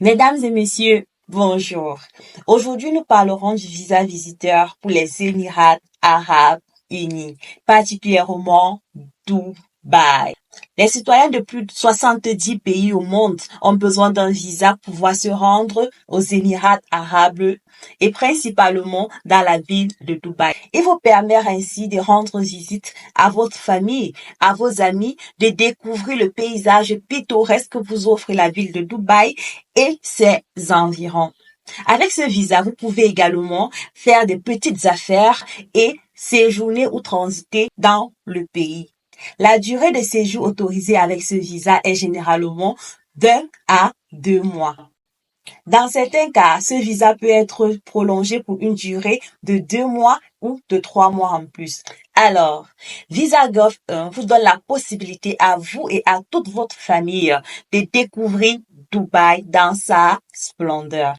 Mesdames et messieurs, bonjour. Aujourd'hui, nous parlerons du visa visiteur pour les Émirats arabes unis, particulièrement Dubaï. Les citoyens de plus de 70 pays au monde ont besoin d'un visa pour pouvoir se rendre aux Émirats arabes et principalement dans la ville de Dubaï. Il vous permet ainsi de rendre visite à votre famille, à vos amis, de découvrir le paysage pittoresque que vous offre la ville de Dubaï et ses environs. Avec ce visa, vous pouvez également faire des petites affaires et séjourner ou transiter dans le pays. La durée de séjour autorisée avec ce visa est généralement d'1 à 2 mois. Dans certains cas, ce visa peut être prolongé pour une durée de 2 mois ou de 3 mois en plus. Alors, VisaGov 1 vous donne la possibilité à vous et à toute votre famille de découvrir Dubaï dans sa splendeur.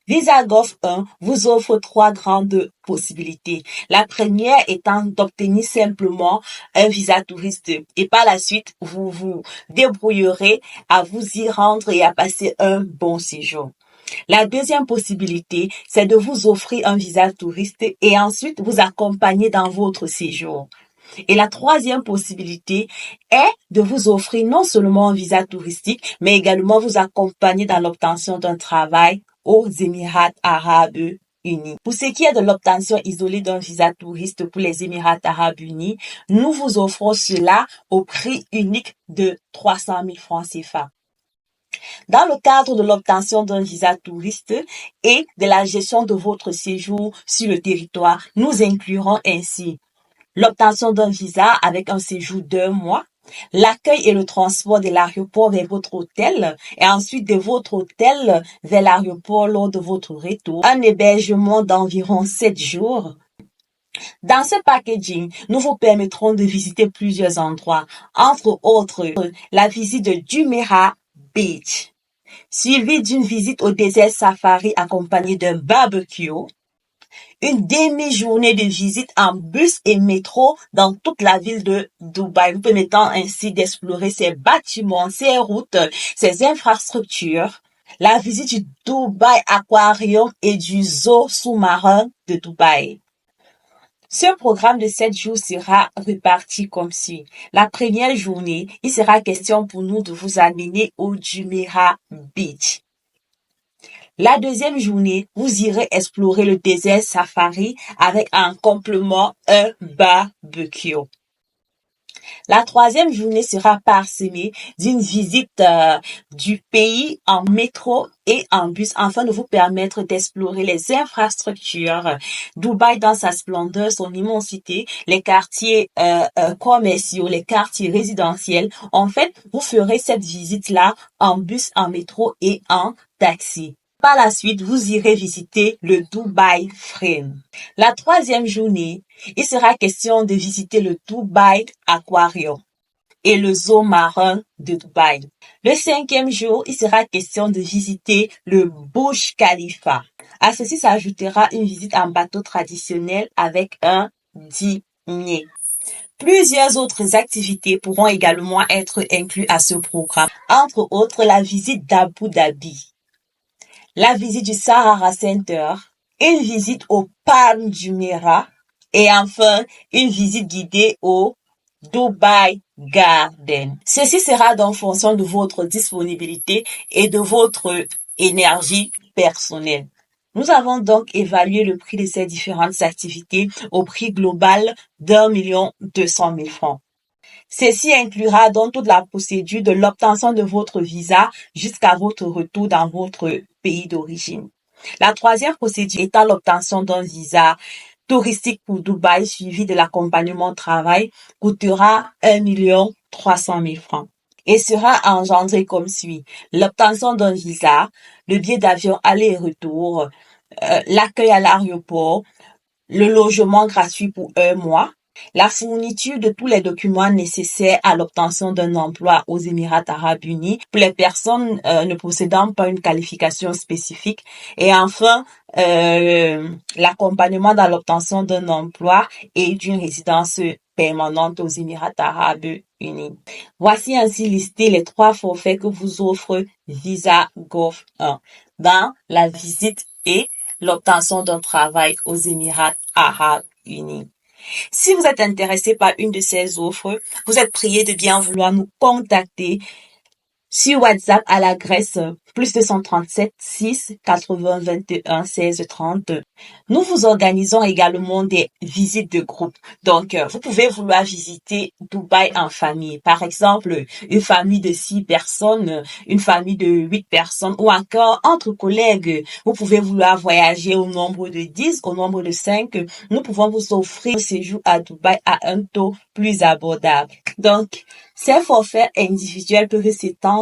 VisaGov 1 vous offre 3 grandes possibilités. La première étant d'obtenir simplement un visa touriste et par la suite, vous vous débrouillerez à vous y rendre et à passer un bon séjour. La deuxième possibilité, c'est de vous offrir un visa touriste et ensuite vous accompagner dans votre séjour. Et la troisième possibilité est de vous offrir non seulement un visa touristique, mais également vous accompagner dans l'obtention d'un travail aux Émirats arabes unis. Pour ce qui est de l'obtention isolée d'un visa touriste pour les Émirats arabes unis, nous vous offrons cela au prix unique de 300 000 francs CFA. Dans le cadre de l'obtention d'un visa touriste et de la gestion de votre séjour sur le territoire, nous inclurons ainsi l'obtention d'un visa avec un séjour d'1 mois, l'accueil et le transport de l'aéroport vers votre hôtel et ensuite de votre hôtel vers l'aéroport lors de votre retour, un hébergement d'environ 7 jours. Dans ce packaging, nous vous permettrons de visiter plusieurs endroits, entre autres la visite de Jumeirah Beach, suivie d'une visite au désert safari accompagnée d'un barbecue, une demi-journée de visite en bus et métro dans toute la ville de Dubaï, vous permettant ainsi d'explorer ses bâtiments, ses routes, ses infrastructures, la visite du Dubai Aquarium et du zoo sous-marin de Dubaï. Ce programme de 7 jours sera réparti comme suit. La première journée, il sera question pour nous de vous amener au Jumeirah Beach. La deuxième journée, vous irez explorer le désert safari avec en complément un barbecue. La troisième journée sera parsemée d'une visite du pays en métro et en bus afin de vous permettre d'explorer les infrastructures. Dubaï dans sa splendeur, son immensité, les quartiers commerciaux, les quartiers résidentiels. En fait, vous ferez cette visite-là en bus, en métro et en taxi. Par la suite, vous irez visiter le Dubai Frame. La troisième journée, il sera question de visiter le Dubai Aquarium et le zoo marin de Dubaï. Le cinquième jour, il sera question de visiter le Burj Khalifa. À ceci s'ajoutera une visite en bateau traditionnel avec un dîner. Plusieurs autres activités pourront également être incluses à ce programme, entre autres la visite d'Abu Dhabi, la visite du Sahara Center, une visite au Palm Jumeirah et enfin une visite guidée au Dubai Garden. Ceci sera donc en fonction de votre disponibilité et de votre énergie personnelle. Nous avons donc évalué le prix de ces différentes activités au prix global d'1,2 million francs. Ceci inclura donc toute la procédure de l'obtention de votre visa jusqu'à votre retour dans votre pays d'origine. La troisième procédure étant l'obtention d'un visa touristique pour Dubaï suivi de l'accompagnement de travail coûtera 1,3 million francs et sera engendré comme suit. L'obtention d'un visa, le billet d'avion aller et retour, l'accueil à l'aéroport, le logement gratuit pour 1 mois, la fourniture de tous les documents nécessaires à l'obtention d'un emploi aux Émirats arabes unis pour les personnes ne possédant pas une qualification spécifique et enfin l'accompagnement dans l'obtention d'un emploi et d'une résidence permanente aux Émirats arabes unis. Voici ainsi listés les 3 forfaits que vous offre Visa Gov 1 dans la visite et l'obtention d'un travail aux Émirats arabes unis. Si vous êtes intéressé par une de ces offres, vous êtes prié de bien vouloir nous contacter sur WhatsApp à l'adresse +237 6 80 21 16 30. Nous vous organisons également des visites de groupe. Donc, vous pouvez vouloir visiter Dubaï en famille. Par exemple, une famille de 6 personnes, une famille de 8 personnes ou encore entre collègues. Vous pouvez vouloir voyager au nombre de 10, au nombre de 5. Nous pouvons vous offrir un séjour à Dubaï à un taux plus abordable. Donc, ces forfaits individuels peuvent s'étendre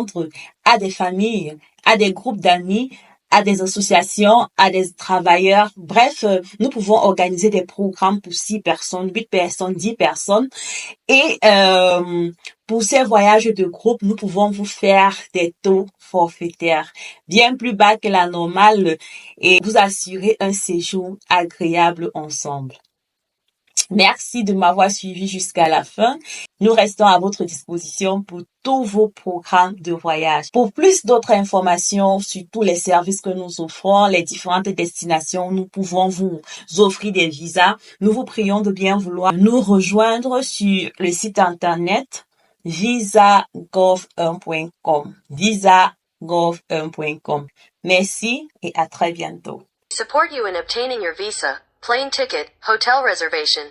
à des familles, à des groupes d'amis, à des associations, à des travailleurs. Bref, nous pouvons organiser des programmes pour 6 personnes, 8 personnes, 10 personnes. Et pour ces voyages de groupe, nous pouvons vous faire des taux forfaitaires bien plus bas que la normale et vous assurer un séjour agréable ensemble. Merci de m'avoir suivi jusqu'à la fin. Nous restons à votre disposition pour tous vos programmes de voyage. Pour plus d'autres informations sur tous les services que nous offrons, les différentes destinations, nous pouvons vous offrir des visas. Nous vous prions de bien vouloir nous rejoindre sur le site internet visagov1.com. visagov1.com. Merci et à très bientôt. Support you in obtaining your visa, plane ticket, hotel reservation,